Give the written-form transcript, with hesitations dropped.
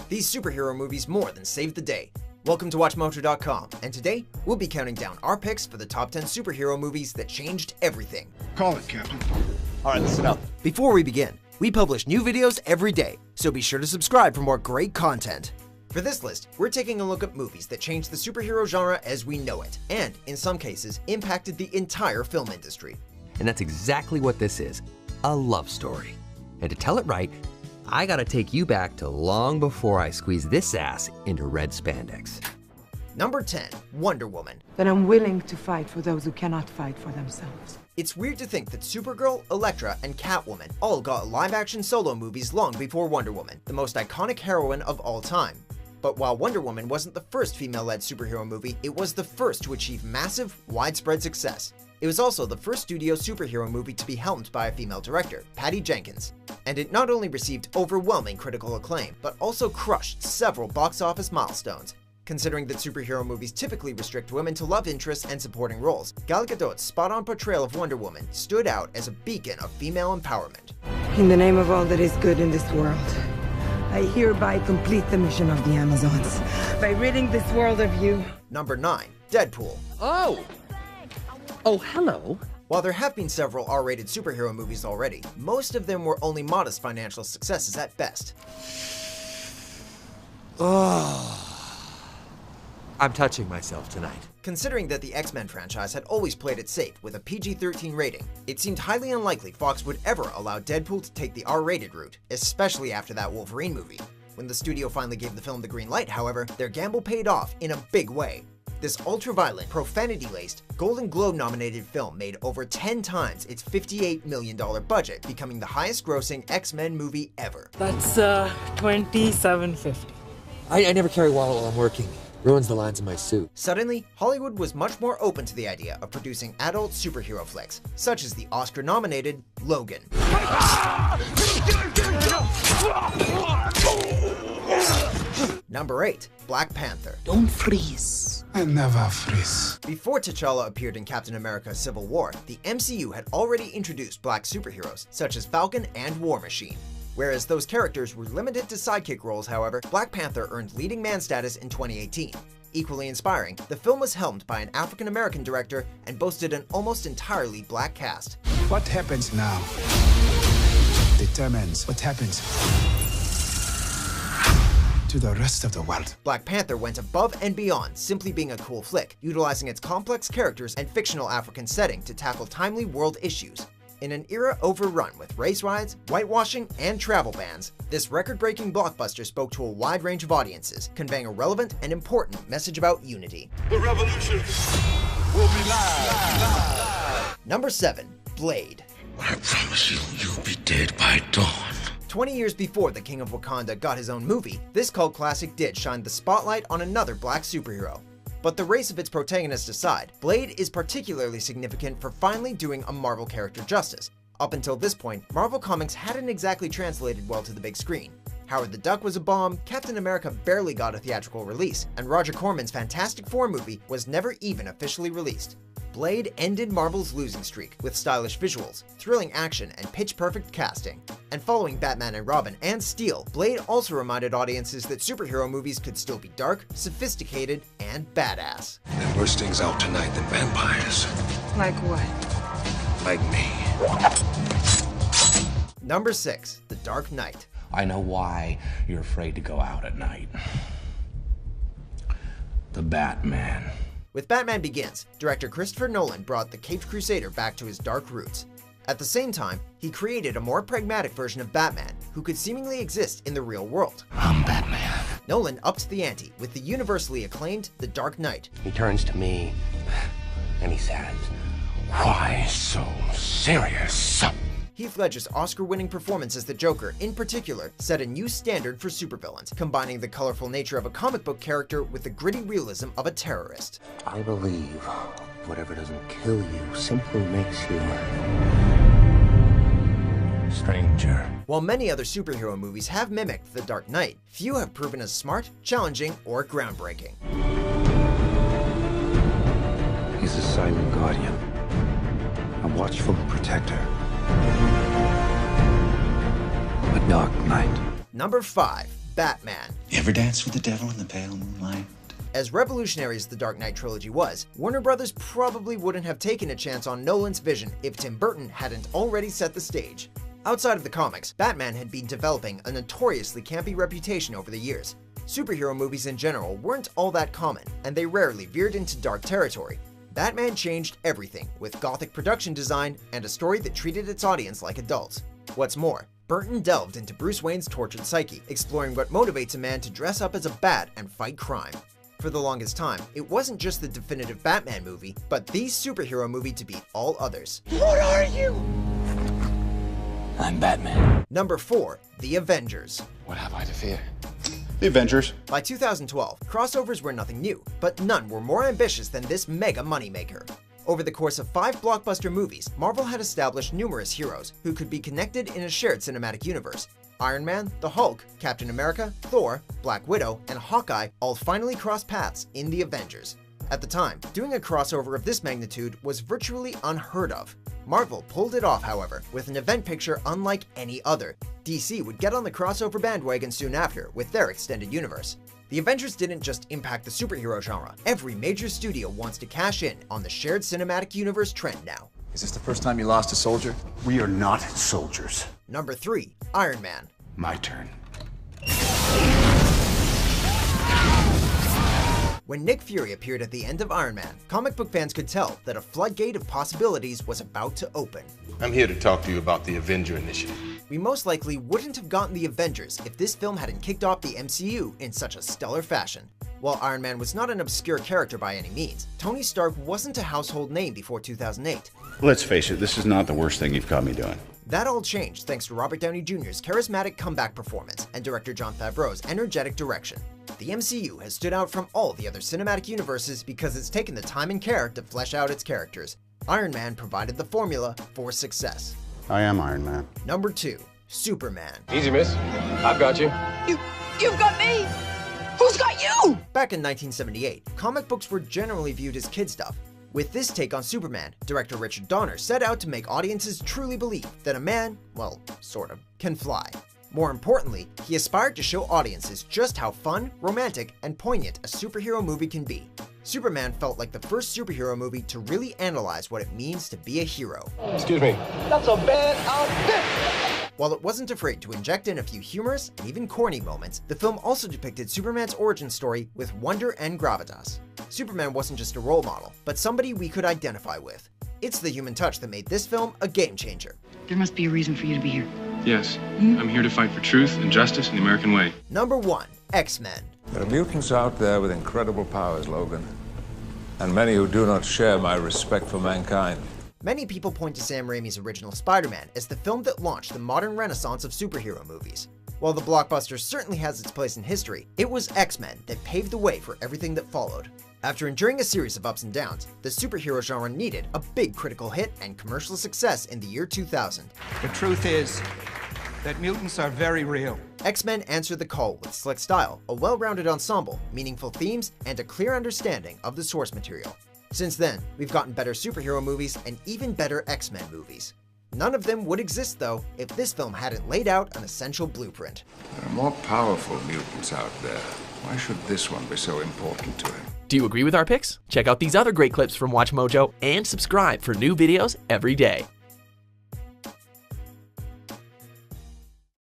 These superhero movies more than saved the day. Welcome to WatchMojo.com, and today we'll be counting down our picks for the top 10 superhero movies that changed everything. Call it, Captain. Alright, listen up. Before we begin, we publish new videos every day, so be sure to subscribe for more great content. For this list, we're taking a look at movies that changed the superhero genre as we know it, and, in some cases, impacted the entire film industry. And that's exactly what this is, a love story. And to tell it right, I gotta take you back to long before I squeeze this ass into red spandex. Number 10, Wonder Woman. Then I'm willing to fight for those who cannot fight for themselves. It's weird to think that Supergirl, Elektra, and Catwoman all got live-action solo movies long before Wonder Woman, the most iconic heroine of all time. But while Wonder Woman wasn't the first female-led superhero movie, it was the first to achieve massive, widespread success. It was also the first studio superhero movie to be helmed by a female director, Patty Jenkins. And it not only received overwhelming critical acclaim, but also crushed several box office milestones. Considering that superhero movies typically restrict women to love interests and supporting roles, Gal Gadot's spot-on portrayal of Wonder Woman stood out as a beacon of female empowerment. In the name of all that is good in this world, I hereby complete the mission of the Amazons by ridding this world of you. Number 9, Deadpool. Oh, hello. While there have been several R-rated superhero movies already, most of them were only modest financial successes at best. I'm touching myself tonight. Considering that the X-Men franchise had always played it safe with a PG-13 rating, it seemed highly unlikely Fox would ever allow Deadpool to take the R-rated route, especially after that Wolverine movie. When the studio finally gave the film the green light, however, their gamble paid off in a big way. This ultra-violent, profanity-laced, Golden Globe-nominated film made over 10 times its $58 million budget, becoming the highest-grossing X-Men movie ever. That's $27.50. I never carry a wallet while I'm working. Ruins the lines in my suit. Suddenly, Hollywood was much more open to the idea of producing adult superhero flicks, such as the Oscar-nominated Logan. Number 8, Black Panther. Don't freeze. I never freeze. Before T'Challa appeared in Captain America: Civil War, the MCU had already introduced black superheroes, such as Falcon and War Machine. Whereas those characters were limited to sidekick roles, however, Black Panther earned leading man status in 2018. Equally inspiring, the film was helmed by an African-American director and boasted an almost entirely black cast. What happens now determines what happens to the rest of the world. Black Panther went above and beyond simply being a cool flick, utilizing its complex characters and fictional African setting to tackle timely world issues. In an era overrun with race riots, whitewashing, and travel bans, this record-breaking blockbuster spoke to a wide range of audiences, conveying a relevant and important message about unity. The revolution will be live. Number 7, Blade. I promise you, you'll be dead by dawn. 20 years before the King of Wakanda got his own movie, this cult classic did shine the spotlight on another black superhero. But the race of its protagonist aside, Blade is particularly significant for finally doing a Marvel character justice. Up until this point, Marvel Comics hadn't exactly translated well to the big screen. Howard the Duck was a bomb, Captain America barely got a theatrical release, and Roger Corman's Fantastic Four movie was never even officially released. Blade ended Marvel's losing streak with stylish visuals, thrilling action, and pitch-perfect casting. And following Batman and Robin and Steel, Blade also reminded audiences that superhero movies could still be dark, sophisticated, and badass. There's worse things out tonight than vampires. Like what? Like me. Number 6, The Dark Knight. I know why you're afraid to go out at night. The Batman. With Batman Begins, director Christopher Nolan brought the Caped Crusader back to his dark roots. At the same time, he created a more pragmatic version of Batman, who could seemingly exist in the real world. I'm Batman. Nolan upped the ante with the universally acclaimed The Dark Knight. He turns to me and he says, "Why so serious?" Heath Ledger's Oscar-winning performance as the Joker, in particular, set a new standard for supervillains, combining the colorful nature of a comic book character with the gritty realism of a terrorist. I believe whatever doesn't kill you simply makes you stranger. While many other superhero movies have mimicked The Dark Knight, few have proven as smart, challenging, or groundbreaking. He's a silent guardian, a watchful protector, a dark knight. Number 5, Batman. You ever dance with the devil in the pale moonlight? As revolutionary as the Dark Knight trilogy was, Warner Brothers probably wouldn't have taken a chance on Nolan's vision if Tim Burton hadn't already set the stage. Outside of the comics, Batman had been developing a notoriously campy reputation over the years. Superhero movies in general weren't all that common, and they rarely veered into dark territory. Batman changed everything, with gothic production design and a story that treated its audience like adults. What's more, Burton delved into Bruce Wayne's tortured psyche, exploring what motivates a man to dress up as a bat and fight crime. For the longest time, it wasn't just the definitive Batman movie, but the superhero movie to beat all others. What are you? I'm Batman. Number 4. The Avengers. What have I to fear? The Avengers. By 2012, crossovers were nothing new, but none were more ambitious than this mega moneymaker. Over the course of 5 blockbuster movies, Marvel had established numerous heroes who could be connected in a shared cinematic universe. Iron Man, the Hulk, Captain America, Thor, Black Widow, and Hawkeye all finally crossed paths in the Avengers. At the time, doing a crossover of this magnitude was virtually unheard of. Marvel pulled it off, however, with an event picture unlike any other. DC would get on the crossover bandwagon soon after with their extended universe. The Avengers didn't just impact the superhero genre. Every major studio wants to cash in on the shared cinematic universe trend now. Is this the first time you lost a soldier? We are not soldiers. Number 3. Iron Man. My turn. When Nick Fury appeared at the end of Iron Man, comic book fans could tell that a floodgate of possibilities was about to open. I'm here to talk to you about the Avenger Initiative. We most likely wouldn't have gotten the Avengers if this film hadn't kicked off the MCU in such a stellar fashion. While Iron Man was not an obscure character by any means, Tony Stark wasn't a household name before 2008. Let's face it, this is not the worst thing you've caught me doing. That all changed thanks to Robert Downey Jr.'s charismatic comeback performance and director Jon Favreau's energetic direction. The MCU has stood out from all the other cinematic universes because it's taken the time and care to flesh out its characters. Iron Man provided the formula for success. I am Iron Man. Number 2. Superman. Easy, miss. I've got you. You've got me! Who's got you? Back in 1978, comic books were generally viewed as kid stuff. With this take on Superman, director Richard Donner set out to make audiences truly believe that a man, well, sort of, can fly. More importantly, he aspired to show audiences just how fun, romantic, and poignant a superhero movie can be. Superman felt like the first superhero movie to really analyze what it means to be a hero. Excuse me. That's a bad outfit. While it wasn't afraid to inject in a few humorous and even corny moments, the film also depicted Superman's origin story with wonder and gravitas. Superman wasn't just a role model, but somebody we could identify with. It's the human touch that made this film a game changer. There must be a reason for you to be here. Yes, I'm here to fight for truth and justice in the American way. Number 1. X-Men. There are mutants out there with incredible powers, Logan, and many who do not share my respect for mankind. Many people point to Sam Raimi's original Spider-Man as the film that launched the modern renaissance of superhero movies. While the blockbuster certainly has its place in history, it was X-Men that paved the way for everything that followed. After enduring a series of ups and downs, the superhero genre needed a big critical hit and commercial success in the year 2000. The truth is that mutants are very real. X-Men answered the call with slick style, a well-rounded ensemble, meaningful themes, and a clear understanding of the source material. Since then, we've gotten better superhero movies and even better X-Men movies. None of them would exist, though, if this film hadn't laid out an essential blueprint. There are more powerful mutants out there. Why should this one be so important to him? Do you agree with our picks? Check out these other great clips from WatchMojo and subscribe for new videos every day.